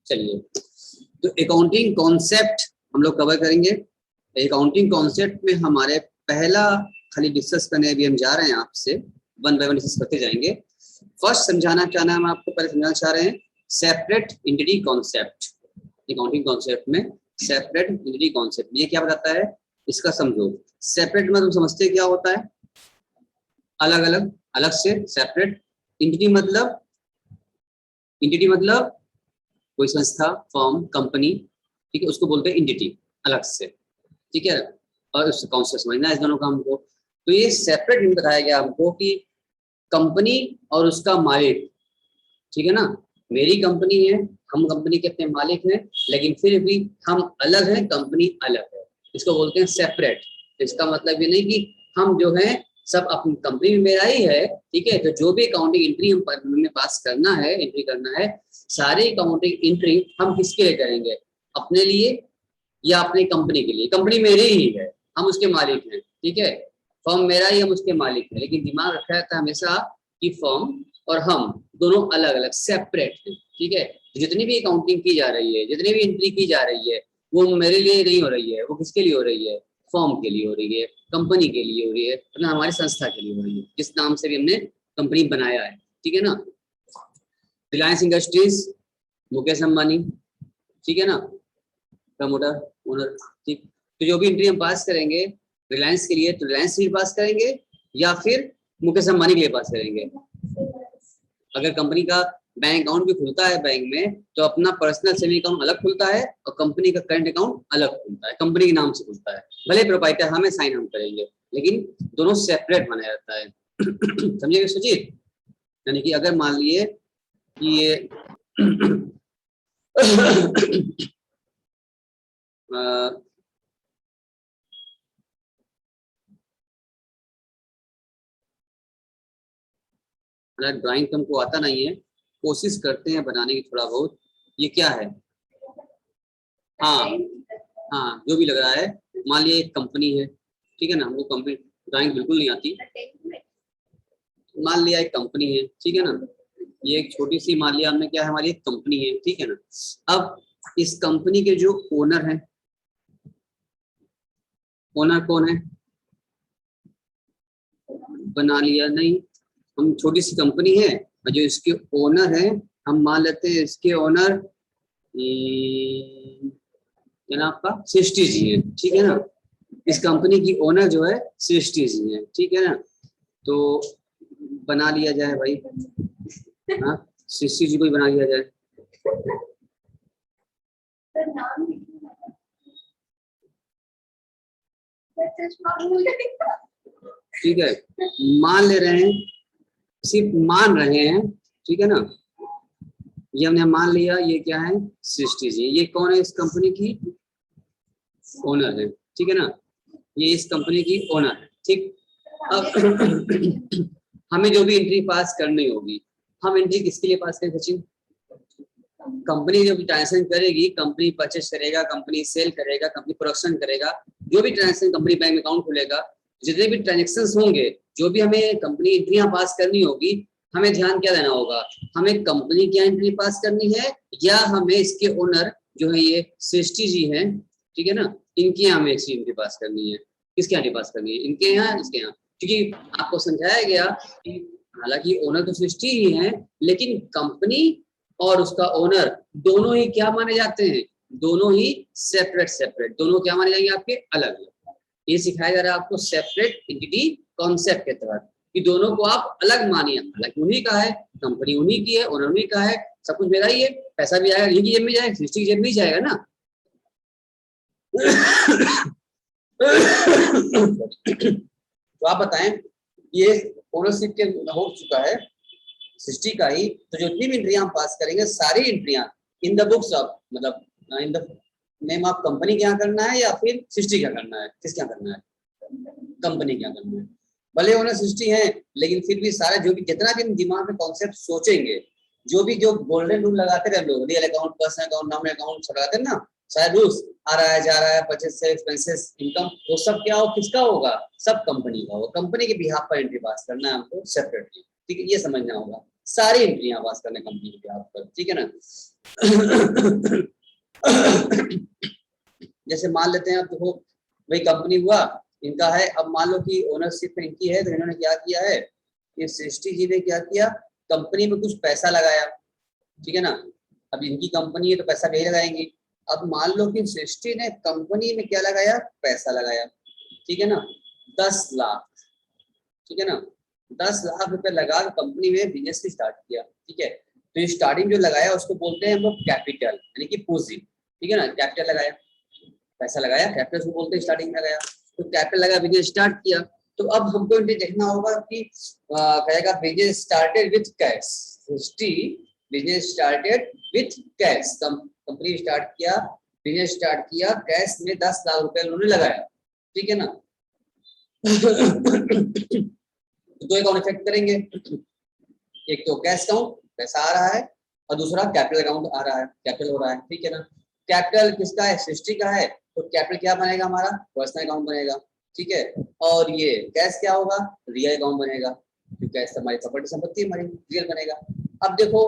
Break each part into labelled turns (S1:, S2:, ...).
S1: चलिए, तो accounting concept हम लोग कवर करेंगे। अकाउंटिंग कॉन्सेप्ट में हमारे पहला खाली डिस्कस करने अभी हम जा रहे हैं आपसे, वन बाय वन डिस्कस करते जाएंगे। फर्स्ट समझाना चाहना हम आपको पहले समझाना चाह रहे हैं separate entity concept. Accounting concept में सेपरेट एंटिटी कॉन्सेप्ट ये क्या बताता है, इसका समझो। सेपरेट में तुम समझते क्या होता है, अलग अलग, अलग से सेपरेट। एंटिटी मतलब कोई संस्था, फर्म, कंपनी, ठीक है, उसको बोलते हैं एंटिटी, अलग से, ठीक है। और उस कॉन्सेप्ट समझना है इस दोनों का हमको। तो ये सेपरेट बताया गया हमको कि कंपनी और उसका मालिक, ठीक है ना, मेरी कंपनी है, हम कंपनी के अपने मालिक हैं, लेकिन फिर भी हम अलग हैं, कंपनी अलग है, इसको बोलते हैं सेपरेट। इसका मतलब ये नहीं कि हम जो है सब अपनी कंपनी में मेरा ही है, ठीक है। तो जो भी अकाउंटिंग एंट्री हमें पास करना है, एंट्री करना है, सारी अकाउंटिंग एंट्री हम किसके लिए करेंगे, अपने लिए या अपनी कंपनी के लिए। कंपनी मेरी ही है, हम उसके मालिक हैं, ठीक है। फर्म मेरा ही, हम उसके मालिक हैं, लेकिन दिमाग रखा रहता है हमेशा कि फर्म और हम दोनों अलग अलग सेपरेट हैं, ठीक है। जितनी भी अकाउंटिंग की जा रही है, जितनी भी एंट्री की जा रही है, वो मेरे लिए नहीं हो रही है, वो किसके लिए हो रही है, फर्म के लिए हो रही है, कंपनी के लिए हो रही है, मतलब हमारी संस्था के लिए हो रही है, जिस नाम से भी हमने कंपनी बनाया है, ठीक है ना। रिलायंस इंडस्ट्रीज, मुकेश अंबानी, ठीक है ना, प्रमोटर, ओनर, ठीक। तो जो भी एंट्री हम पास करेंगे रिलायंस के लिए, तो रिलायंस के लिए पास करेंगे या फिर मुकेश अंबानी के लिए पास करेंगे। अगर कंपनी का बैंक अकाउंट भी खुलता है बैंक में, तो अपना पर्सनल सेविंग अकाउंट अलग खुलता है और कंपनी का करंट अकाउंट अलग खुलता है, कंपनी के नाम से खुलता है। भले प्रोप्राइटर हमें साइन हम करेंगे, लेकिन दोनों सेपरेट बनाया जाता है। समझिए सुजीत, यानी कि अगर मान लिए कि ये ड्राइंग तुमको आता नहीं है, कोशिश करते हैं बनाने की थोड़ा बहुत। ये क्या है, हाँ हाँ, जो भी लग रहा है, मान लिया एक कंपनी है, ठीक है ना, हमको कंपनी ड्राइंग बिल्कुल नहीं आती। मान लिया एक कंपनी है, ठीक है ना, ये एक छोटी सी, मान लिया हमने क्या है, हमारी एक कंपनी है, ठीक है ना। अब इस कंपनी के जो ओनर है, ओनर कौन है, बना लिया नहीं, हम छोटी सी कंपनी है और जो इसके ओनर है, हम मान लेते हैं इसके ओनर क्या नाम आपका, सृष्टि जी है, ठीक है ना। इस कंपनी की ओनर जो है सृष्टि जी है, ठीक है ना। तो बना लिया जाए भाई, हाँ, सृष्टि जी को ही बना लिया जाए। ठीक है, मान ले रहे हैं, सिर्फ मान रहे हैं, ठीक है ना। ये हमने मान लिया, ये क्या है, सृष्टि जी, ये कौन है, इस कंपनी की ओनर है, ठीक है ना, ये इस कंपनी की ओनर है, ठीक। अब हमें जो भी एंट्री पास करनी होगी, हम एंट्री किसके लिए पास करें सचिन, कंपनी जो भी ट्रांजेक्शन करेगी, कंपनी परचेस करेगा, कंपनी सेल करेगा, कंपनी प्रोडक्शन करेगा, जो भी ट्रांजेक्शन, कंपनी बैंक अकाउंट खुलेगा, जितने भी ट्रांजेक्शन होंगे, जो भी हमें कंपनी एंट्रियां पास करनी होगी, हमें ध्यान क्या देना होगा, हमें कंपनी की एंट्री पास करनी है या हमें इसके ओनर जो है ये सृष्टि जी हैं, ठीक है ना, इनके यहाँ हमें एंट्री पास करनी है। किसके एंट्री पास करनी है, इनके यहाँ, इसके यहाँ। क्योंकि आपको समझाया गया कि हालांकि ओनर तो सृष्टि ही है, लेकिन कंपनी और उसका ओनर दोनों ही क्या माने जाते हैं, दोनों ही सेपरेट सेपरेट, दोनों क्या माने जाएंगे आपके, अलग अलग। ये सिखाया जा रहा है आपको सेपरेट एंटिटी कॉन्सेप्ट के तहत, कि दोनों को आप अलग मानिए, हालांकि उन्हीं का है, कंपनी उन्हीं की है, ओनर उन्हीं का है, सब कुछ मेरा ही है, पैसा भी आएगा इनकी जेब में जाएगा, सृष्टि की जेब में ही जाएगा ना। तो आप बताएं, ये ओनरशिप के हो चुका है सृष्टि का ही, तो जो जितनी भी एंट्रियां हम पास करेंगे, सारी एंट्रियां इन द बुक्स ऑफ, मतलब in the name of company क्या करना है या फिर सृष्टि क्या करना है, किस क्या करना है, कंपनी क्या करना है। भले उन्हें सृष्टि है, लेकिन फिर भी सारे जो भी जितना भी दिमाग में कॉन्सेप्ट सोचेंगे, जो भी जो गोल्डन रूल लगाते रहे हम लोग, real account, personal account, nominal account लगाते हैं ना, सारे रूल्स, आ रहा है जा रहा है, परचेस से एक्सपेंसेस, इनकम, वो सब क्या हो, किसका होगा, सब कंपनी का होगा, कंपनी के बिहाफ पर एंट्री पास करना है हमको सेपरेटली, ठीक है, ये समझना होगा। सारी एंट्रियां पास करने कंपनी के बिहाफ पर, ठीक है ना। जैसे मान लेते हैं, अब देखो भाई कंपनी हुआ इनका है, अब मान लो कि ओनरशिप इनकी है, तो इन्होंने क्या किया है, ये सृष्टि जी ने क्या किया, कंपनी में कुछ पैसा लगाया, ठीक है ना। अब इनकी कंपनी है तो पैसा नहीं लगाएंगे। अब मान लो कि सृष्टि ने कंपनी में क्या लगाया, पैसा लगाया, ठीक है ना, 10 लाख, ठीक है ना, 10 लाख रुपए लगा कंपनी में बिजनेस स्टार्ट किया, ठीक है। तो ये स्टार्टिंग जो लगाया उसको बोलते हैं हम लोग कैपिटल, यानी कि पूंजी, ठीक है ना। कैपिटल लगाया, पैसा लगाया, कैपिटल को बोलते हैं स्टार्टिंग में लगाया, तो कैपिटल लगा, बिजनेस स्टार्ट किया। तो अब हमको इनसे देखना होगा कि कहेगा business started with cash, business started with cash, company start किया, बिजनेस स्टार्ट किया, कैश में 10 लाख रुपए उन्होंने लगाया, ठीक है ना। तो अकाउंट इफेक्ट करेंगे, एक तो कैश अकाउंट पैसा आ रहा है, और दूसरा कैपिटल अकाउंट आ रहा है, कैपिटल हो रहा है, ठीक है ना। कैपिटल किसका है, सृष्टि का है, तो कैपिटल क्या बनेगा हमारा, पर्सनल अकाउंट बनेगा, ठीक है। और ये कैश क्या होगा, रियल अकाउंट बनेगा, क्योंकि कैश हमारी प्रॉपर्टी संपत्ति हमारी रियल बनेगा। अब देखो,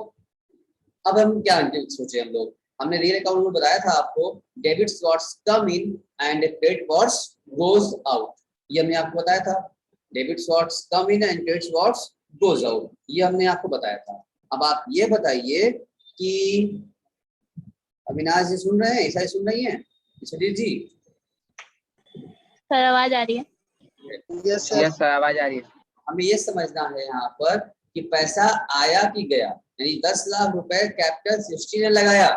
S1: अब हम क्या सोचे, हम लोग हमने रियल अकाउंट में बताया था आपको, debits what's come in and credit what's goes out, ये हमने आपको बताया था, debits what's come in and credits what's goes out, ये हमने आपको बताया था। अब आप ये बताइए कि अविनाश जी सुन रहे हैं, ईसा जी सुन रही हैं, सुधीर जी
S2: सर आवाज आ रही है?
S3: यस सर आवाज आ रही है।
S1: हमें ये समझना है यहाँ पर कि पैसा आया कि गया, यानी 10 लाख रुपए कैपिटल सृष्टि ने लगाया,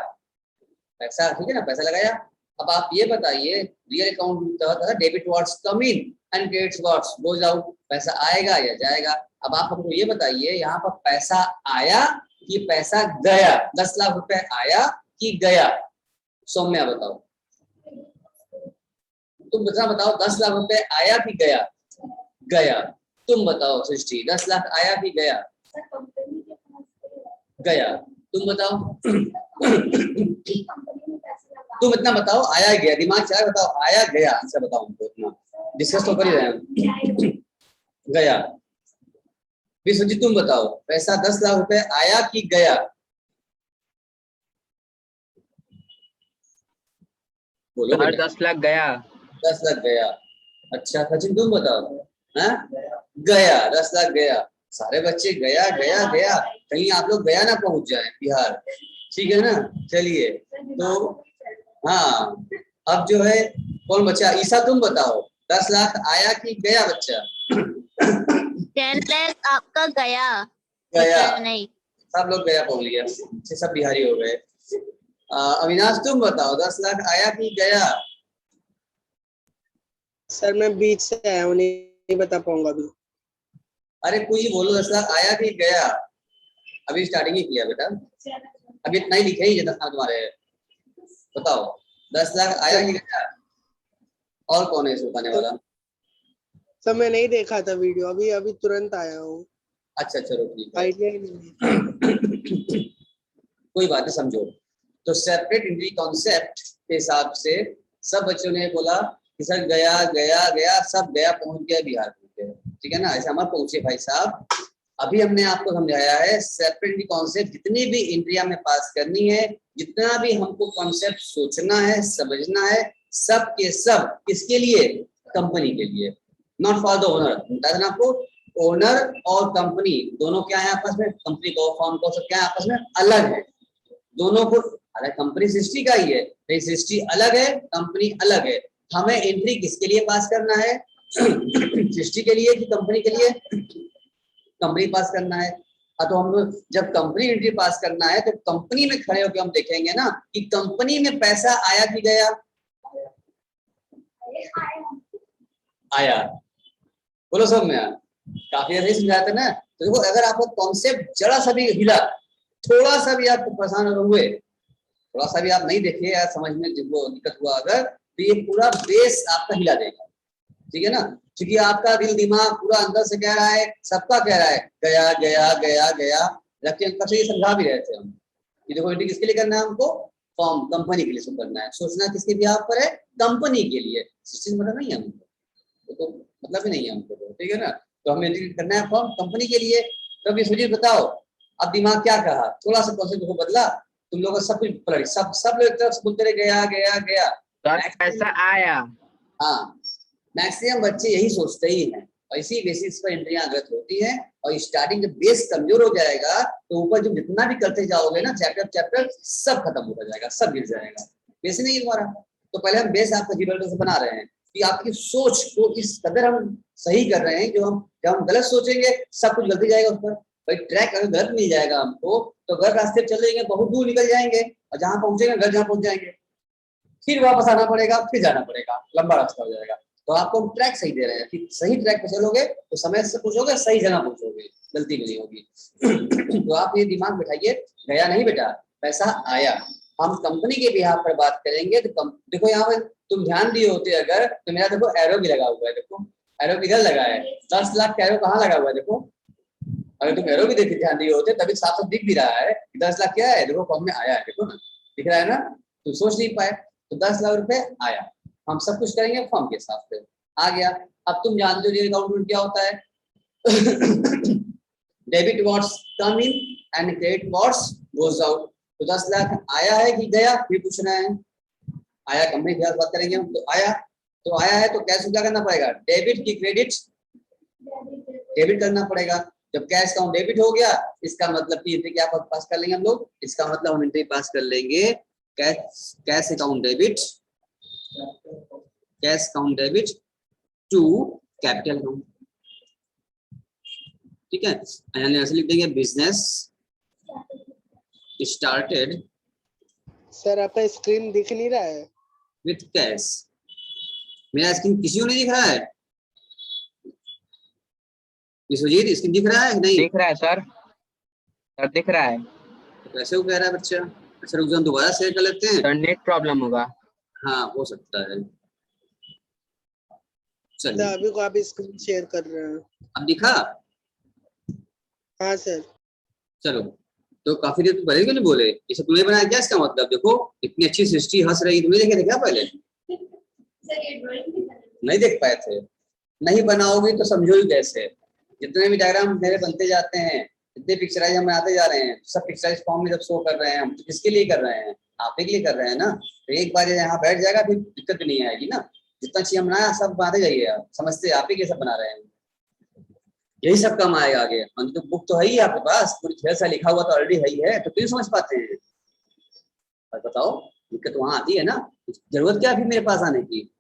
S1: पैसा, ठीक है ना, पैसा लगाया। अब आप ये बताइए, रियल अकाउंट में था debit what's come in and credit what's goes out, पैसा आएगा या जाएगा। अब आप हमको ये बताइए, यहाँ पर पैसा आया कि पैसा गया, 10 लाख रुपए आया कि गया, सौम्या बताओ, तुम बताओ 10 लाख रुपए आया कि गया, गया। तुम बताओ सृष्टि, 10 लाख आया कि गया, गया। तुम बताओ, तुम इतना बताओ, आया गया, दिमाग से बताओ, आया गया, ऐसा बताओ हमको, इतना डिस्कस तो कर ही रहे हैं। गया। विश्वजीत तुम बताओ, पैसा 10 लाख रुपए आया कि गया, बोलो बेटा।
S3: 10 लाख गया।
S1: 10 लाख गया। अच्छा सचिन तुम बताओ, हाँ गया, 10 लाख गया। सारे बच्चे गया गया गया, कहीं आप लोग गया ना पहुंच जाए बिहार, ठीक है ना। चलिए तो हाँ, अब जो है कौन बच्चा, ईसा तुम बताओ, 10 लाख आया कि गया बच्चा?
S2: 10 लाख आपका गया,
S1: गया,
S2: नहीं
S1: सब लोग गया बोल लिया, सब बिहारी हो गए। अविनाश तुम बताओ, 10 लाख आया कि गया?
S4: सर मैं बीच से आया हूँ, नहीं बता पाऊंगा अभी।
S1: अरे कोई बोलो, 10 लाख आया कि गया? अभी स्टार्टिंग ही किया बेटा, अभी इतना ही लिखे ही 10 लाख तुम्हारे, बताओ 10 लाख आया कि गया? और कौन है इसको बताने वाला?
S4: सर मैं नहीं देखा था वीडियो, अभी अभी तुरंत आया हूँ।
S1: अच्छा चलो ठीक है,
S4: आइडिया ही नहीं।
S1: कोई बात नहीं, समझो। तो सेपरेट एंट्री कॉन्सेप्ट के हिसाब से सब बच्चों ने बोला कि सर गया गया गया, सब गया पहुंच गया बिहार पहुंच गए, ठीक है ना, ऐसे हमारे पहुंचे भाई साहब। अभी हमने आपको समझाया है सेपरेट एंट्री कॉन्सेप्ट, जितनी भी इंडिया में पास करनी है, जितना भी हमको कॉन्सेप्ट सोचना है, समझना है, सब के सब किसके लिए, कंपनी के लिए, नॉट फॉर द ओनर। बता देना आपको, ओनर और कंपनी दोनों क्या है आपस में, कंपनी को फॉर्म को सब क्या है आपस में, अलग है दोनों को। अरे कंपनी सृष्टि का ही है, सृष्टि अलग है, कंपनी अलग है। हमें एंट्री किसके लिए पास करना है, सृष्टि के लिए कि कंपनी के लिए? कंपनी पास करना है। तो हम जब कंपनी एंट्री पास करना है तो कंपनी में खड़े होकर हम देखेंगे ना कि कंपनी में पैसा आया कि गया, आया। बोलो सब में काफी ऐसे समझाया था ना। तो देखो, अगर आपको कॉन्सेप्ट जरा सा भी हिला, थोड़ा सा भी आप परेशान हुए, थोड़ा सा भी आप नहीं देखे या समझ में जिनको दिक्कत हुआ अगर, तो ये पूरा बेस आपका हिला देगा, ठीक है ना। क्योंकि आपका दिल दिमाग पूरा अंदर से कह रहा है, सबका कह रहा है गया गया गया गया, रखते अंदर से ये समझा भी रहे थे हम कि देखो एंट्री किसके लिए करना है हमको, फॉर्म कंपनी के लिए करना है, सोचना किसके भी आप पर है, कंपनी के लिए, मतलब नहीं है हमको, तो मतलब ही नहीं है हमको, ठीक है ना। तो हमें एंट्री करना है फॉर्म कंपनी के लिए। तो अभी सुजीत बताओ, अब दिमाग क्या कहा, थोड़ा सा कॉन्सेप्ट को बदला, तुम लोगों का सब कुछ पलट, सब लोग एक तरफ से बोलते रहे गया गया गया।
S3: सर पैसा आया।
S1: हाँ, मैक्सिमम बच्चे यही सोचते ही हैं और इसी बेसिस पर एंट्रियां गलत होती हैं। और स्टार्टिंग जब बेस कमजोर हो जाएगा तो ऊपर जो जितना भी करते जाओगे ना चैप्टर सब खत्म होता जाएगा, सब गिर जाएगा। बेस नहीं गिर रहा तो पहले हम बेस आपका 0 से बना रहे हैं कि आपकी सोच को इस कदर हम सही कर रहे हैं, जो हम जब हम गलत सोचेंगे सब कुछ गलती जाएगा उस पर। भाई ट्रैक अगर गलत मिल जाएगा हमको तो गलत रास्ते पर चलेंगे, बहुत दूर निकल जाएंगे और जहां पहुंचेंगे गलत जहां पहुंच जाएंगे, फिर वापस आना पड़ेगा, फिर जाना पड़ेगा, लंबा रास्ता हो जाएगा। तो आपको हम ट्रैक सही दे रहे हैं कि सही ट्रैक पे चलोगे तो समय से पहुंचोगे, सही जगह पहुंचोगे, गलती नहीं होगी। तो आप ये दिमाग बिठाइए, गया नहीं बेटा, पैसा आया। हम कंपनी के बिहाफ पर बात करेंगे तो देखो यहाँ पर तुम ध्यान दिए होते अगर तो मेरा देखो एरो भी लगा हुआ है, देखो एरो किधर लगा है, 10 लाख का एरो कहाँ लगा हुआ है देखो। अगर तुम एरो भी देखे ध्यान दिए होते तभी साफ साफ दिख भी रहा है 10 लाख क्या है, देखो फॉर्म में आया है, देखो ना दिख रहा है ना, तुम सोच नहीं पाए। तो 10 लाख रुपए आया, हम सब कुछ करेंगे फॉर्म के हिसाब से, आ गया। अब तुम जानते हो अकाउंट क्या होता है, debit what's come in and credit what's goes out. तो 10 लाख आया है कि गया, फिर पूछना है, आया कंपनी के बात करेंगे हम, तो आया है तो कैश क्या करना पड़ेगा, डेबिट की क्रेडिट, डेबिट करना पड़ेगा। जब कैश अकाउंट डेबिट हो गया इसका मतलब की एंट्री क्या पास कर लेंगे हम लोग, इसका मतलब हम एंट्री पास कर लेंगे cash account debit to capital account, ठीक है। ऐसे लिख देंगे बिजनेस स्टार्टेड
S4: सर आपका स्क्रीन दिख नहीं रहा है।
S1: With cash. मेरा स्क्रीन किसी को नहीं दिख रहा है, विश्वजीत स्क्रीन दिख रहा है नहीं?
S3: दिख रहा है सर, दिख रहा है।
S1: तो कैसे वो कह रहा है बच्चा? अच्छा रुक जाओ, दोबारा शेयर कर लेते हैं।
S3: सर नेट प्रॉब्लम होगा।
S1: हाँ हो सकता है,
S4: सर
S1: चलिए
S4: अभी को आप स्क्रीन शेयर कर रहे हैं।
S1: अब दिखा?
S4: हाँ सर।
S1: चलो, तो काफी देर पहले क्यों नहीं बोले, ये सब तूने बनाया क्या? इसका मतलब देखो इतनी अच्छी सृष्टि हंस रही, तुमने देखे थे क्या पहले? नहीं देख पाए थे, नहीं बनाओगे तो समझोगे कैसे? जितने भी डायग्राम मेरे बनते जाते हैं, जितने पिक्चराइज हम बनाते जा रहे हैं, सब पिक्चराइज फॉर्म में जब शो कर रहे हैं हम, तो किसके लिए कर रहे हैं? आप ही के लिए कर रहे हैं ना। तो एक बार यहाँ बैठ जाएगा फिर दिक्कत भी नहीं आएगी ना। जितना चीज हम बनाया सब बनाते जाइए, आप समझते आप ही के सब बना रहे हैं, यही सब काम आएगा आगे। तो बुक तो है ही आपके पास, पूरी ढेर सा लिखा हुआ तो ऑलरेडी है ही है, तो क्यों समझ पाते हैं? और बताओ दिक्कत वहां आती है ना, जरूरत क्या फिर मेरे पास आने की?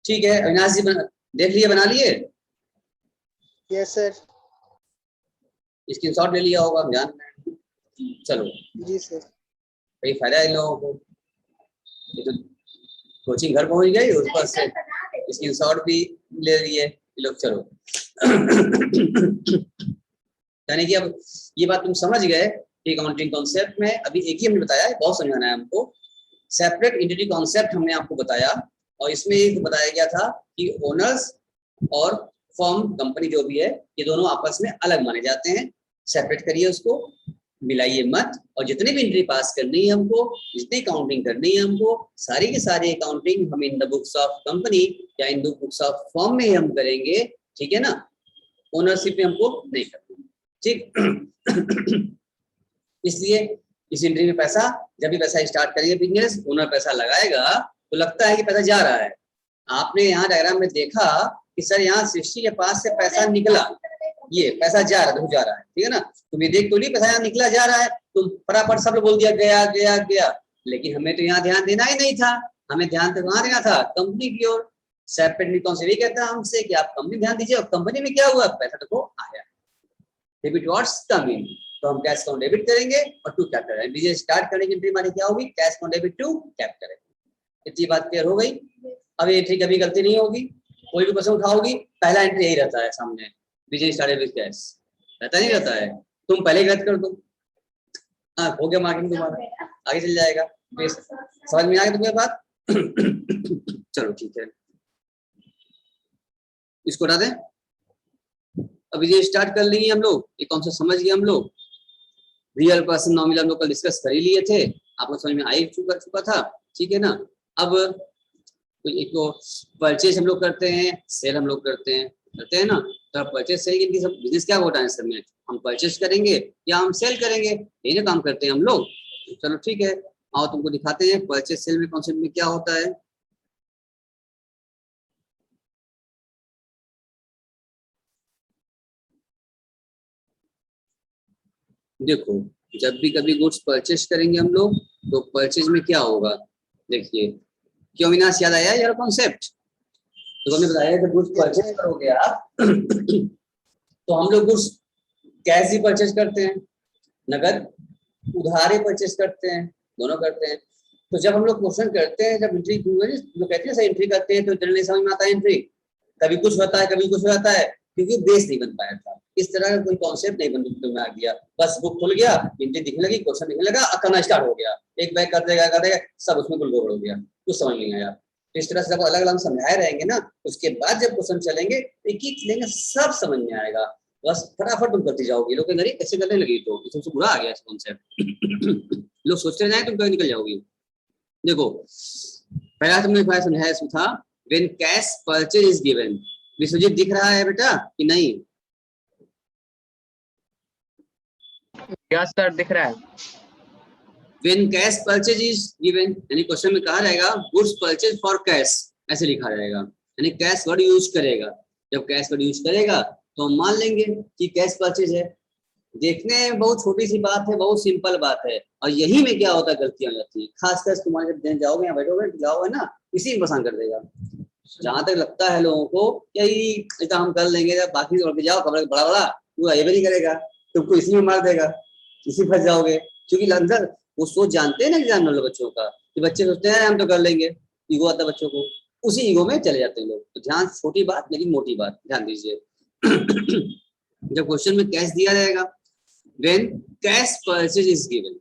S1: ठीक है अविनाश जी, देख लिए, बना लिए?
S4: Yes sir.
S1: स्क्रीनशॉट ले लिया होगा, हम जान रहे हैं। चलो
S4: जी सर।
S1: भाई फायदा है इन लोगों को, ये तो कोचिंग घर पहुंच गई, उस पर से स्क्रीनशॉट भी ले लिए लोग। चलो यानी कि अब ये बात तुम समझ गए कि अकाउंटिंग कॉन्सेप्ट में अभी एक ही हमने बताया, बहुत समझाना है हमको। सेपरेट एंटिटी कॉन्सेप्ट हमने आपको बताया, और इसमें एक बताया गया था कि ओनर्स और फर्म कंपनी जो भी है ये दोनों आपस में अलग माने जाते हैं। सेपरेट करिए उसको, मिलाइए मत, और जितनी भी एंट्री पास करनी है हमको, जितनी काउंटिंग करनी है हमको, सारी की सारी अकाउंटिंग हम in the books of company या in the books of firm में ही हम करेंगे, ठीक है ना। ओनरशिप में हमको नहीं करना, ठीक। इसलिए इस एंट्री में पैसा, जब भी पैसा स्टार्ट करेंगे बिजनेस, ओनर पैसा लगाएगा तो लगता है कि पैसा जा रहा है। आपने यहाँ डायग्राम में देखा कि सर यहाँ सृष्टि के पास से पैसा निकला, ये पैसा जा रहा है, जा रहा है, ठीक है ना। तुम ये देख तो नहीं पैसा यहाँ निकला जा रहा है, तुम फटाफट सब बोल दिया गया गया गया, लेकिन हमें तो यहाँ ध्यान देना ही नहीं था। हमें ध्यान तो कहाँ देना था? कंपनी की ओर। सेपरेटली कॉन्सेप्ट कहता है हमसे कि आप कंपनी ध्यान दीजिए, और कंपनी में क्या हुआ, पैसा देखो आया, डेबिट व्हाट्स कम इन, तो हम कैश अकाउंट डेबिट करेंगे और टू कैपिटल। बिजनेस स्टार्ट करने की एंट्री हमारी क्या होगी? Cash account debit to capital. इतनी बात क्लियर हो गई। अब एंट्री कभी गलती नहीं होगी, कोई भी क्वेश्चन उठाओगी पहला एंट्री यही रहता है सामने, बिजनेस स्टार्टेड विद कैश, रहता नहीं रहता है? तुम पहले गलत कर दो, हाँ हो गया मार्केटिंग तुम्हारा, आगे चल जाएगा। समझ में आ गया तुम्हें बात? चलो ठीक है, इसको हटा दें। अब ये स्टार्ट कर लेंगे हम लोग, ये कौन सा समझ गए हम लोग। रियल पर्सन नॉमिनल हम लोग कल डिस्कस कर ही लिए थे, आपको समझ में आ ही चुका था, ठीक है ना। अब एक तो परचेज हम लोग करते हैं, सेल हम लोग करते हैं, करते हैं ना। तो परचेज सेल इनकी सब बिजनेस क्या होता है इस समय, हम परचेज करेंगे या हम सेल करेंगे, यही ना काम करते हैं हम लोग। चलो ठीक है, आओ तुमको दिखाते हैं परचेज सेल में कॉन्सेप्ट में क्या होता है। देखो जब भी कभी गुड्स परचेज करेंगे हम लोग तो परचेज में क्या होगा, देखिए क्यों विनाश याद आया यार कॉन्सेप्ट। तो हमने बताया जब गुड्स परचेज करोगे आप तो हम लोग गुड्स कैश ही परचेज करते हैं, नगद उधार ही परचेज करते हैं, दोनों करते हैं। तो जब हम लोग क्वेश्चन करते हैं, जब एंट्री लोग कहते हैं एंट्री करते हैं तो जनरली समझ में आता है एंट्री कभी कुछ होता है कभी कुछ होता है, क्योंकि बेस नहीं बन पाया था, इस तरह का कोई कॉन्सेप्ट नहीं बन आ गया। बस बुक खुल गया, एंट्री दिखने लगी, क्वेश्चन दिखने लगा, करना स्टार्ट हो गया, एक बैग कर देगा सब उसमें गुलगोल हो गया, कुछ समझ नहीं आया। तो इस तरह से जब अलग अलग समझाए रहेंगे ना, उसके बाद जब क्वेश्चन चलेंगे एक एक लेंगे सब समझ में आएगा, बस फटाफट तुम करती जाओगी। लोग कहेंगे कैसे करने लगी, तो सबसे बुरा आ गया कॉन्सेप्ट लोग सोचते जाए तुम कहीं निकल जाओगी। देखो पहला तुमने समझाया इसमें था when cash purchase is given. Vishwajit दिख रहा है बेटा कि नहीं?
S3: यस सर दिख रहा है।
S1: When cash purchase is given यानी क्वेश्चन में कहा रहेगा गुड्स परचेज फॉर कैश, ऐसे लिखा रहेगा, यानी कैश वर्ड यूज करेगा। जब कैश वर्ड यूज करेगा तो हम मान लेंगे कि कैश परचेज है। देखने में बहुत छोटी सी बात है, बहुत सिंपल बात है, और यही में क्या होता है गलतियां हो जाती है, खासकर तुम्हारे जब देने जाओगे या बैठोगे जाओगे ना, इसी में पसंद कर देगा। जहां तक लगता है लोगों को यही इतना हम कर लेंगे, जब बाकी जोड़ के जाओ खबर बड़ा बड़ा पूरा ये भी नहीं करेगा, तुमको इसी में मार देगा, इसी फंस जाओगे। क्योंकि अंदर वो सोच जानते हैं ना एग्जाम वाले बच्चों का, कि बच्चे सोचते हैं हम तो कर लेंगे, ईगो आता है बच्चों को, उसी ईगो में चले जाते हैं लोग। तो ध्यान, छोटी बात लेकिन मोटी बात, ध्यान दीजिए। जब क्वेश्चन में कैश दिया जाएगा when cash purchase is given,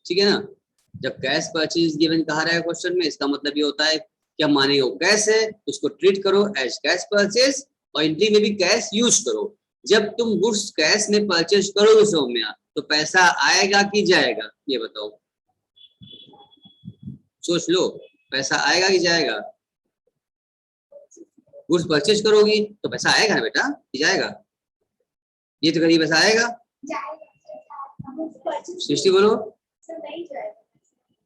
S1: ठीक है ना, जब कैश परचेज इज गिवन कहा रहेगा क्वेश्चन में, इसका मतलब ये होता है क्या माने वो कैश है, उसको ट्रीट करो एज कैश परचेज, और एंट्री में भी कैश यूज करो। जब तुम गुड्स कैश में परचेज करोगे सौम्या तो पैसा आएगा कि जाएगा, ये बताओ, सोच लो, पैसा आएगा कि जाएगा? गुड्स परचेज करोगी तो पैसा आएगा ना बेटा कि जाएगा? ये तो कहीं पैसा आएगा, सृष्टि बोलो,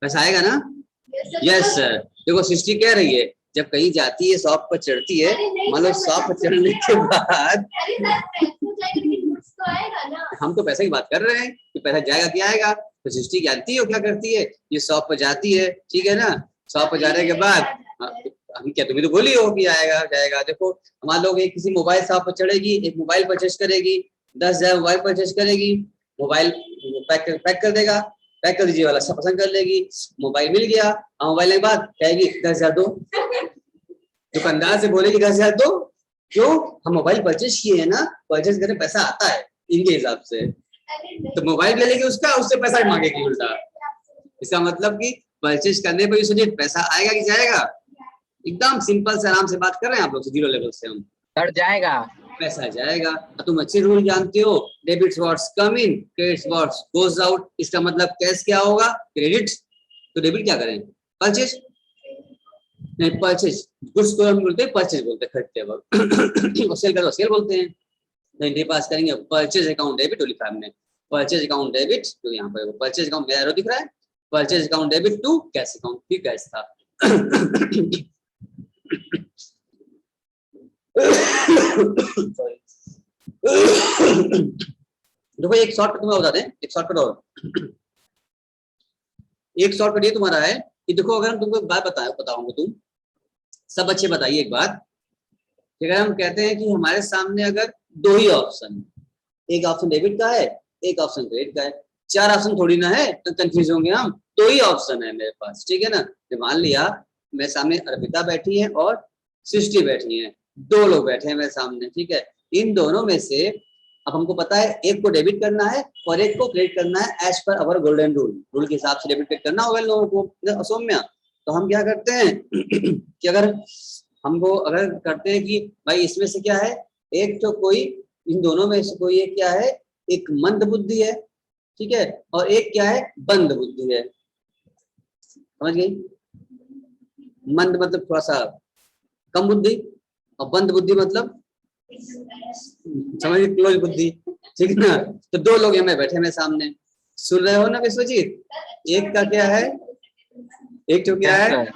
S1: पैसा आएगा ना? Yes sir. देखो सृष्टि कह रही है जब कहीं जाती है शॉप पर चढ़ती है, मान लो शॉप पर चढ़ने के बाद हम तो पैसे की बात कर रहे हैं कि पैसा जाएगा क्या आएगा, तो सृष्टि जानती हो क्या करती है, ये शॉप पर जाती है, ठीक है ना, शॉप पर जाने के बाद हम क्या, तुम्हें तो बोली हो कि आएगा जाएगा। देखो मान लो कि किसी मोबाइल शॉप पर चढ़ेगी, एक मोबाइल परचेज करेगी, 10,000 मोबाइल परचेज करेगी, मोबाइल पैक कर देगा, पैक कर दीजिए वाला सब पसंद कर लेगी, मोबाइल मिल गया, मोबाइल के बाद कहेगी 10,000 दो, दुकानदार से बोलेगी 10,000 दो, क्यों, हम मोबाइल परचेज किए हैं ना, परचेज करने पैसा आता है इनके हिसाब से, तो मोबाइल ले लेगी उसका, उससे पैसा मांगेगी उल्टा। इसका मतलब कि परचेज करने पर सोचिए पैसा आएगा कि जाएगा। एकदम सिंपल से आराम से बात कर रहे हैं आप लोग से, जीरो लेवल से हम,
S3: सर जाएगा,
S1: पैसा जाएगा। तुम अच्छे रूल जानते हो, डेबिट वर्ड्स कम इन, क्रेडिट वर्ड्स गोज आउट। इसका मतलब कैश क्या होगा, क्रेडिट, तो डेबिट क्या करें, परचेज, नहीं परचेज, गुड्स को हम बोलते हैं परचेज बोलते हैं खरीदते वक्त, और सेल करो सेल बोलते हैं। नहीं पास करेंगे परचेज अकाउंट डेबिट, तो लिखा हमने परचेज अकाउंट डेबिट, तो यहाँ पर परचेज अकाउंट मेरा एरो दिख रहा है, purchase account debit to cash account, भी कैश था। देखो एक शॉर्टकट तुम्हें बता दें, एक शॉर्टकट और, एक शॉर्टकट ये तुम्हारा है कि देखो अगर हम तुमको एक बात बताऊंगा, तुम सब अच्छे बताइए एक बात, अगर हम कहते हैं कि हमारे सामने अगर दो ही ऑप्शन, एक ऑप्शन डेबिट का है, एक ऑप्शन क्रेडिट का है, चार ऑप्शन थोड़ी ना है, तो कंफ्यूज होंगे हम, दो ही ऑप्शन है मेरे पास, ठीक है ना। तो मान लिया मेरे सामने अर्पिता बैठी है और सृष्टि बैठी है, दो लोग बैठे हैं मेरे सामने, ठीक है, इन दोनों में से अब हमको पता है एक को डेबिट करना है और एक को क्रेडिट करना है, एज पर अवर गोल्डन रूल के हिसाब से डेबिट क्रेडिट करना होगा लोगों को, सौम्या। तो हम क्या करते हैं कि अगर हमको अगर करते हैं कि भाई इसमें से क्या है, एक तो कोई, इन दोनों में से कोई एक क्या है, एक मंद बुद्धि है, ठीक है, और एक क्या है, बंद बुद्धि है, समझ गई? मंद मतलब थोड़ा सा कम बुद्धि, और बंद बुद्धि मतलब समझ, क्लोज बुद्धि, ठीक है ना। तो दो लोग हमें बैठे में सामने, सुन रहे हो ना विश्वजीत। एक का क्या है, एक तो क्या है,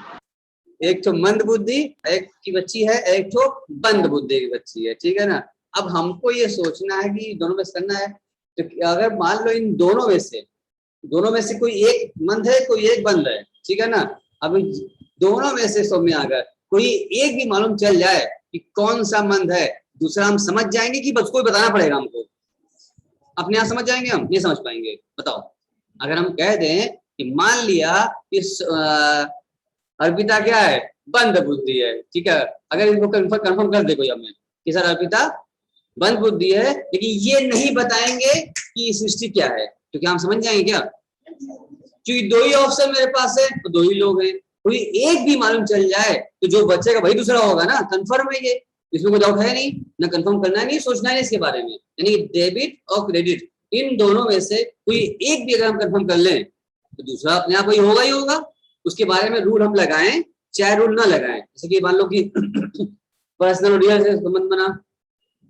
S1: एक तो मंद बुद्धि एक की बच्ची है, एक तो बंद बुद्धि की बच्ची है, ठीक है ना। अब हमको ये सोचना है कि दोनों में से करना है। तो अगर मान लो इन दोनों में से कोई एक मंद है, कोई एक बंद है, ठीक है ना। अब दोनों में से सौम्य अगर कोई एक भी मालूम चल जाए कि कौन सा मंद है, दूसरा हम समझ जाएंगे कि बस कोई बताना पड़ेगा हमको, अपने आप समझ जाएंगे, हम नहीं समझ पाएंगे। बताओ, अगर हम कह दें कि मान लिया कि अर्पिता क्या है, बंद बुद्धि है, ठीक है। अगर इनको कंफर्म कर दे कोई हमें कि सर अर्पिता बंद बुद्धि है, लेकिन ये नहीं बताएंगे कि सृष्टि क्या है, तो क्या हम समझ जाएंगे क्या? क्योंकि दो ही ऑप्शन मेरे पास है, तो दो ही लोग हैं। कोई एक भी मालूम चल जाए तो जो बचेगा वही दूसरा होगा ना, कंफर्म है ये, इसमें कोई डाउट है नहीं, ना कंफर्म करना है, नहीं सोचना है इसके बारे में। यानी डेबिट और क्रेडिट, इन दोनों में से कोई एक भी अगर हम कंफर्म कर लें तो दूसरा अपने आप वही होगा ही होगा। उसके बारे में रूल हम लगाएं चाहे रूल ना लगाएं, जैसे कि मान लो कि पर्सनल रियल से संबंध बना,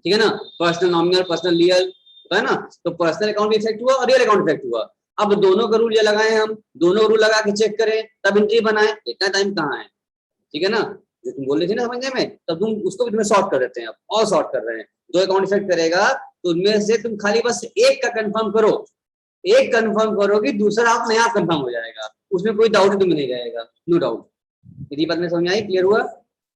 S1: ठीक है ना, पर्सनल नॉमिनल पर्सनल रियल है ना, तो पर्सनल अकाउंट भी इफेक्ट हुआ और रियल अकाउंट इफेक्ट हुआ। अब दोनों का रूल ये लगाए, हम दोनों रूल लगा के चेक करें तब एंट्री बनाए, इतना टाइम कहाँ है, ठीक है ना। जो तुम बोल रहे थे ना समझने में, तब तुम उसको भी तुम्हें सॉर्ट कर देते हैं, अब और सॉर्ट कर रहे हैं। दो अकाउंट इफेक्ट करेगा तो उनमें से तुम खाली बस एक का कंफर्म करो, एक कंफर्म करोगे दूसरा अपने आप कंफर्म हो जाएगा, उसमें कोई डाउट तुम्हें नहीं रहेगा, नो डाउट। यदि बात में समझ आई, क्लियर हुआ,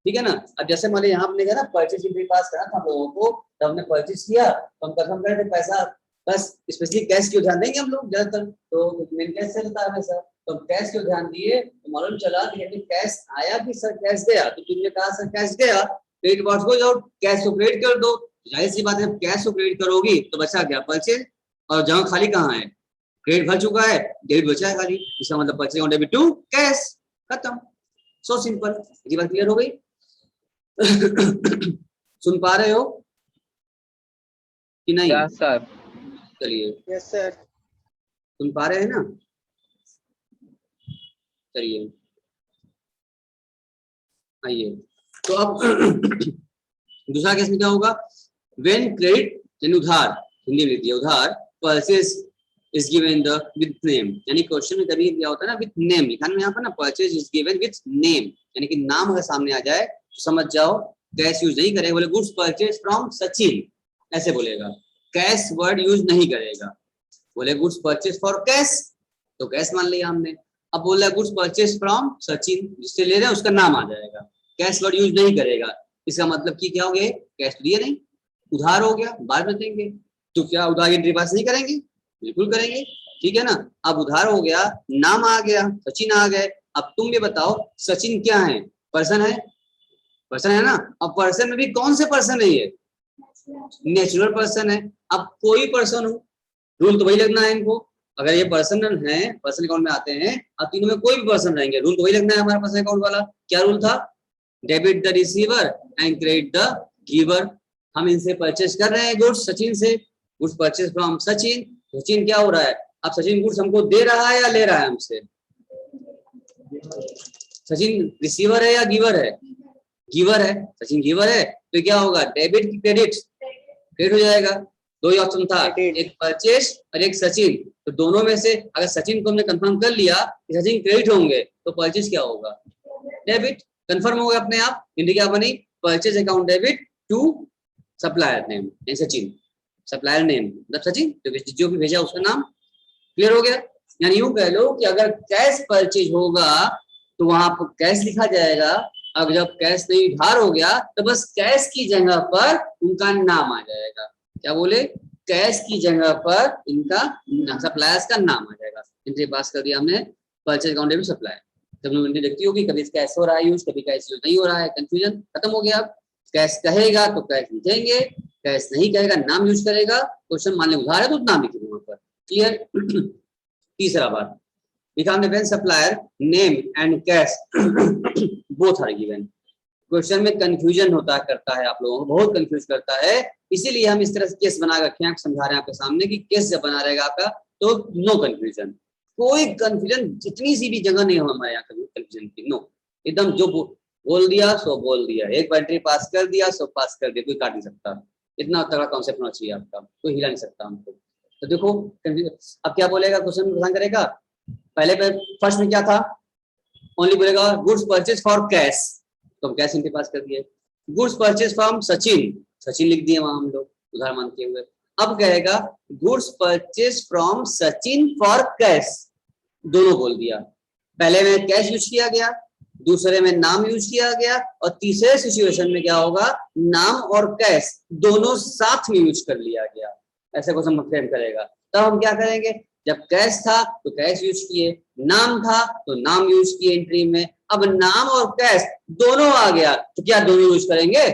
S1: ठीक है ना। अब जैसे मान लो यहाँ हमने क्या ना परचेज एंट्री पास करा था हम लोगों को, तब हमने परचेज किया तो हम कंफर्म करे थे पैसा, बस स्पेशली कैश क्यों ध्यान देंगे हम लोग ज्यादातर, तो मेन कैश चलता है हमेशा, तो कैश क्यों ध्यान दिए, तो मालूम चला कि कैश आया कि सर कैश गया, तो तुमने कहा सर कैश गया, credit what's goes out, cash को क्रेडिट कर दो। जाहिर सी बात है कैश को क्रेडिट करोगी तो बचा क्या, परचेज, और जहाँ खाली कहाँ है, क्रेडिट भर चुका है, डेबिट बचा है खाली, इसका मतलब purchase on debit to cash, खत्म, सो सिंपल। ये बात क्लियर हो गई? सुन पा रहे हो कि नहीं?
S3: Yes sir.
S1: चलिए,
S4: यस सर।
S1: सुन पा रहे हैं ना? चलिए आइए, तो अब दूसरा केस में क्या होगा, व्हेन क्रेडिट यानी उधार, हिंदी में लिखिए उधार, purchase is given the with name, यानी क्वेश्चन में कभी क्या होता है ना विद नेम लिखा है यहाँ पर ना, purchase is given with name, यानी कि नाम अगर सामने आ जाए तो समझ जाओ कैश यूज नहीं करेगा। बोले गुड्स परचेज फ्रॉम सचिन, ऐसे बोलेगा, कैश वर्ड यूज नहीं करेगा। बोले गुड्स परचेज फॉर कैश, तो कैश मान लिया हमने। अब बोला गुड्स परचेज फ्रॉम सचिन, जिससे ले रहे हैं उसका नाम आ जाएगा, कैश वर्ड यूज नहीं करेगा। इसका मतलब कि क्या हो गया, कैश दिए नहीं, उधार हो गया, बाद में देंगे। तो क्या उधार एंट्री पास नहीं करेंगे? बिल्कुल करेंगे, ठीक है ना। अब उधार हो गया, नाम आ गया, सचिन आ गए। अब तुम ये बताओ सचिन क्या है, पर्सन है, पर्सन है ना। अब पर्सन में भी कौन से पर्सन है, ये नेचुरल पर्सन है। अब कोई पर्सन हो, रूल तो वही लगना है इनको, अगर ये पर्सन है, पर्सन अकाउंट में आते हैं, अब तीनों में कोई भी पर्सन रहेंगे, रूल तो वही लगना है हमारा पर्सन अकाउंट वाला। क्या रूल था, debit the receiver and credit the giver. हम इनसे परचेज कर रहे हैं गुड्स, सचिन से, goods purchase from Sachin. Sachin क्या हो रहा है, अब सचिन गुड्स हमको दे रहा है या ले रहा है हमसे, सचिन रिसीवर है या गिवर है, गिवर है, सचिन गिवर है, तो क्या होगा, डेबिट की क्रेडिट, क्रेडिट हो जाएगा। दो ही ऑप्शन था, एक परचेज और एक सचिन, तो दोनों में से अगर सचिन को हमने कंफर्म कर लिया कि सचिन क्रेडिट होंगे तो परचेज क्या होगा, डेबिट, कंफर्म हो गया अपने आप। एंट्री क्या बनी, purchase account debit to supplier name, Sachin, supplier name मतलब सचिन, जो भी भेजा उसका नाम, क्लियर हो गया। यानी यूं कह लो कि अगर कैश परचेज होगा तो वहां पर कैश लिखा जाएगा, अब जब कैश नहीं उधार हो गया तो बस कैश की जगह पर उनका नाम आ जाएगा। क्या बोले, कैश की जगह पर इनका सप्लायर्स का नाम आ जाएगा। एंट्री पास कर दिया हमने, परचेज अकाउंट डेबिट सप्लाई, जब एंट्री देखती होगी कभी कैश हो रहा है यूज, कभी कैश यूज नहीं हो रहा है, कंफ्यूजन खत्म हो गया। अब कैश कहेगा तो कैश लिखेंगे, कैश नहीं कहेगा नाम यूज करेगा। क्वेश्चन मान ले उधार है तो नाम लिखेंगे वहां पर, क्लियर। तीसरा बात लिखा हमने, when supplier name and cash both are given. Question में कंफ्यूजन होता करता है, आप लोगों को बहुत कंफ्यूज करता है, इसीलिए हम इस तरह से केस बना रखे हैं, समझा रहे हैं आपके सामने कि केस जब बना रहेगा आपका तो नो कंफ्यूजन, कोई कंफ्यूजन जितनी सी भी जगह नहीं हो हमारे यहाँ कभी कंफ्यूजन की, नो, एकदम जो बोल दिया सो बोल दिया, एक बार एंट्री पास कर दिया सो पास कर दिया, कोई काट नहीं सकता। इतना तगड़ा कॉन्सेप्ट होना चाहिए आपका, कोई हिला नहीं सकता हमको। तो देखो अब क्या बोलेगा, क्वेश्चन में करेगा। पहले पे फर्स्ट में क्या था, ओनली बोलेगा गुड्स परचेज फॉर कैश, तो हम कैश एंट्री पास कर दिए। Goods purchase from Sachin, Sachin लिख दिए वहां हम लोग उधार मानते हुए। अब कहेगा goods purchase from Sachin for cash, दोनों बोल दिया। पहले में कैश यूज किया गया, दूसरे में नाम यूज किया गया, और तीसरे सिचुएशन में क्या होगा, नाम और कैश दोनों साथ में यूज कर लिया गया। ऐसे क्वेश्चन फ्रेम करेगा। तब हम क्या करेंगे, जब कैश था तो कैश यूज किए, नाम था तो नाम यूज किए एंट्री में। अब नाम और कैश दोनों आ गया तो क्या दोनों यूज करेंगे,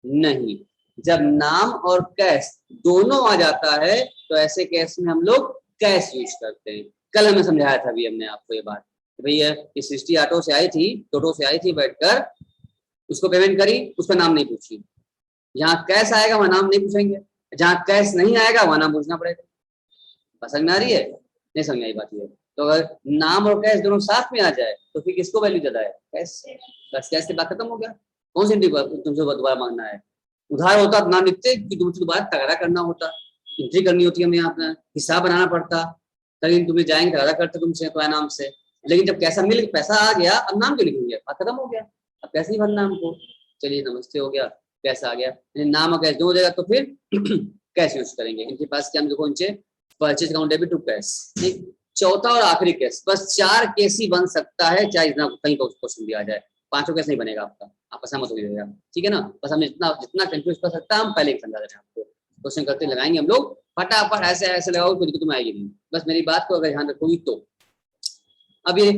S1: नहीं। जब नाम और कैश दोनों आ जाता है तो ऐसे केस में हम लोग कैश यूज करते हैं। कल हमें समझाया था अभी हमने आपको ये बात, भैया ये सृष्टि ऑटो से आई थी, टोटो से आई थी बैठकर, उसको पेमेंट करी, उसका नाम नहीं पूछी। जहाँ कैश आएगा वहां नाम नहीं पूछेंगे, जहाँ कैश नहीं आएगा वहां नाम पूछना पड़ेगा। समझ में आ रही है, नहीं समझ में आई बात ये। तो अगर नाम और कैश दोनों साथ में आ जाए तो फिर किसको वैल्यू ज्यादा है, कैश। बस कैश से बात खत्म हो गया। कौन सी तुमसे दोबारा मांगना है, उधार होता तो नाम लिखते कि तुमसे दोबारा तगड़ा करना होता, एंट्री करनी होती, हमें अपना हिसाब बनाना पड़ता, तभी तुम्हें जाएंगे तगड़ा करते तुमसे तुम्हारे नाम से। लेकिन जब कैसा मिल पैसा आ गया, अब नाम क्यों लिखेंगे, बात खत्म हो गया, अब कैसे ही भरना हमको। चलिए नमस्ते हो गया, कैसा आ गया, नाम और कैश दो हो जाएगा तो फिर कैश यूज करेंगे। इनके पास क्या, देखो नीचे purchase account debit to cash. चौथा और आखिरी केस, बस 4 केस ही बन सकता है, चाहे इतना कहीं क्वेश्चन दिया जाए, 5 केस नहीं बनेगा आपका, आपका सहमत हो जाएगा, ठीक है ना। बस हम जितना जितना कंफ्यूज कर सकता है हम पहले ही समझा दे रहे हैं आपको। क्वेश्चन करते लगाएंगे हम लोग फटाफट, ऐसे ऐसे लगाओ, कोई दिक्कत आएगी नहीं, बस मेरी बात को अगर ध्यान रखोगी तो। अब ये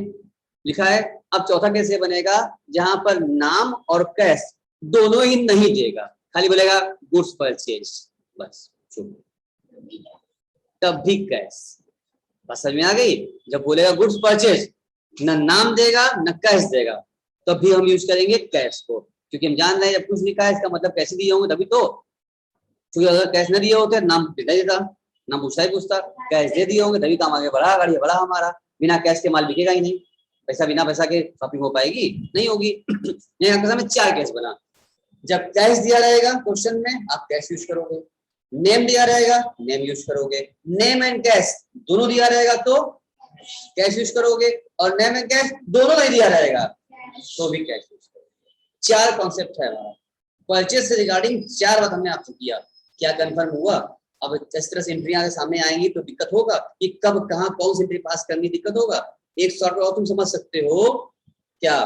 S1: लिखा है, अब चौथा केस ये बनेगा जहां पर नाम और कैश दोनों ही नहीं देगा, खाली बोलेगा गुड्स परचेज, बस तब भी कैश। बस समझ में आ गई। जब बोलेगा गुड्स परचेज, न नाम देगा न कैश देगा, तब भी हम यूज करेंगे कैश को, क्योंकि हम जान रहे हैं जब कुछ लिखा है इसका मतलब कैसे दिए होंगे तभी तो। क्योंकि अगर कैश न दिए होते नाम देता ही देता, नाम पूछता ही पूछता, कैश दे दिए होंगे तभी काम आगे बढ़ा, गाड़ी बढ़ा हमारा। बिना कैश के माल बिकेगा ही नहीं, पैसा बिना पैसा के शॉपिंग हो पाएगी, नहीं होगी। यहाँ में 4 केस बना। जब कैश दिया रहेगा क्वेश्चन में आप कैश यूज करोगे, नेम दिया रहेगा नेम यूज करोगे, नेम एंड कैश दोनों दिया रहेगा तो कैश यूज करोगे, और नेम एंड कैश दोनों नहीं दिया रहेगा तो भी कैश यूज करोगे। 4 कॉन्सेप्ट है हमारा परचेज से रिगार्डिंग, 4 बात हमने आपसे किया। क्या कंफर्म हुआ। अब इस तरह से एंट्रियां सामने आएंगी तो दिक्कत होगा कि कब कहाँ कौन सी एंट्री पास करनी, दिक्कत होगा। एक शॉर्ट और तुम समझ सकते हो क्या,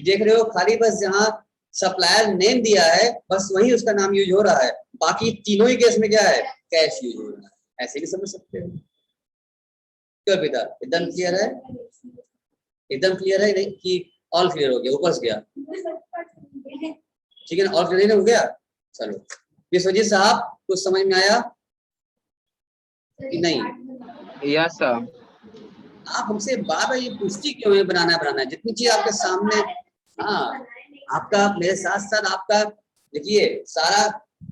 S1: देख रहे हो खाली बस जहाँ सप्लायर नेम दिया है बस वही उसका नाम यूज हो रहा है, बाकी तीनों ही केस में क्या है, कैश यूज हो रहा है। ऐसे भी समझ सकते हो। क्यों बेटा, एकदम क्लियर है, एकदम क्लियर है नहीं कि ऑल क्लियर हो गया, ऊपर से गया, ठीक है ना, ऑल क्लियर हो गया। चलो विश्वजीत साहब कुछ समझ में आया कि नहीं।
S3: Yes sir.
S1: आप हमसे बार बार ये पूछती क्यों है, बनाना है जितनी चीज आपके सामने। हाँ आपका मेरे साथ साथ आपका देखिए सारा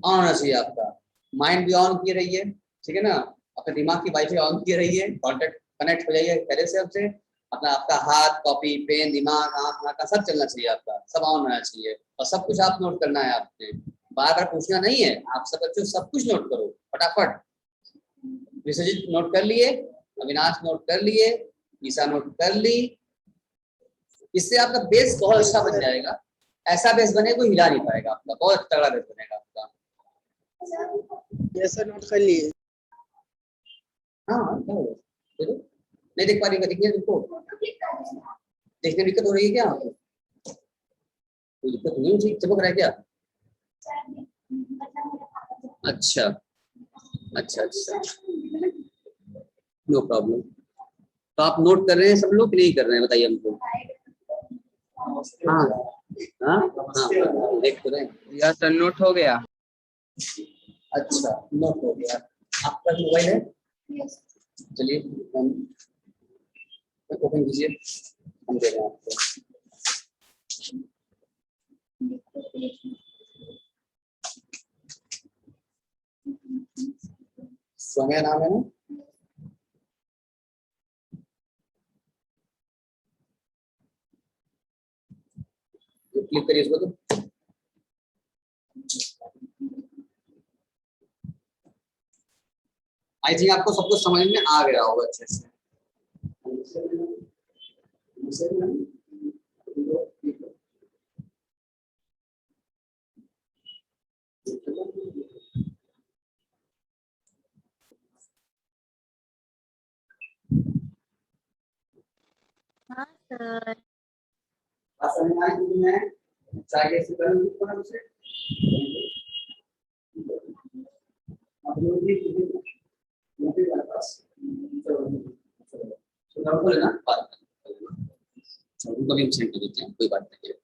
S1: ऑन होना चाहिए, आपका माइंड भी ऑन किए रहिए, ठीक है ना, अपने दिमाग की वाईफाई ऑन किए रहिए, कॉन्टेक्ट कनेक्ट हो जाइए पहले से हमसे। अपना आपका हाथ कॉपी पेन दिमाग आँख नाक सब चलना चाहिए, आपका सब ऑन होना चाहिए, और सब कुछ आप नोट करना है आपने, बार बार पूछना नहीं है। आप सब बच्चों सब कुछ नोट करो फटाफट। विश्वजीत नोट कर लिए, अविनाश नोट कर लिए, ईसा नोट कर ली। इससे आपका बेस बहुत अच्छा बन जाएगा, ऐसा बेस बने कोई हिला नहीं पाएगा आपका, बहुत तगड़ा बेस बनेगा आपका।
S4: जैसा नोट कर लिए।
S1: हाँ क्या हो गया, नहीं देख पा रही, दिखने तुमको, देखने में दिक्कत हो रही है क्या आपको, कोई दिक्कत नहीं है, चमक रहा है क्या। अच्छा अच्छा अच्छा, नो प्रॉब्लम। तो आप नोट कर रहे हैं सब लोग, नहीं कर रहे हैं बताइए हमको। हाँ हाँ हाँ देख तो रहे हैं।
S3: यस सर, नोट हो गया।
S1: अच्छा नोट हो गया। आपका मोबाइल है, चलिए हम ओपन कीजिए, हम दे रहे हैं आपको। सौम्या नाम है ना, तो क्लिक करिए इसको तो आई थिंक आपको सब कुछ समझ में आ गया होगा अच्छे से।
S2: हाँ सर।
S1: उनको भी हम सेंड कर देते हैं, कोई बात नहीं है।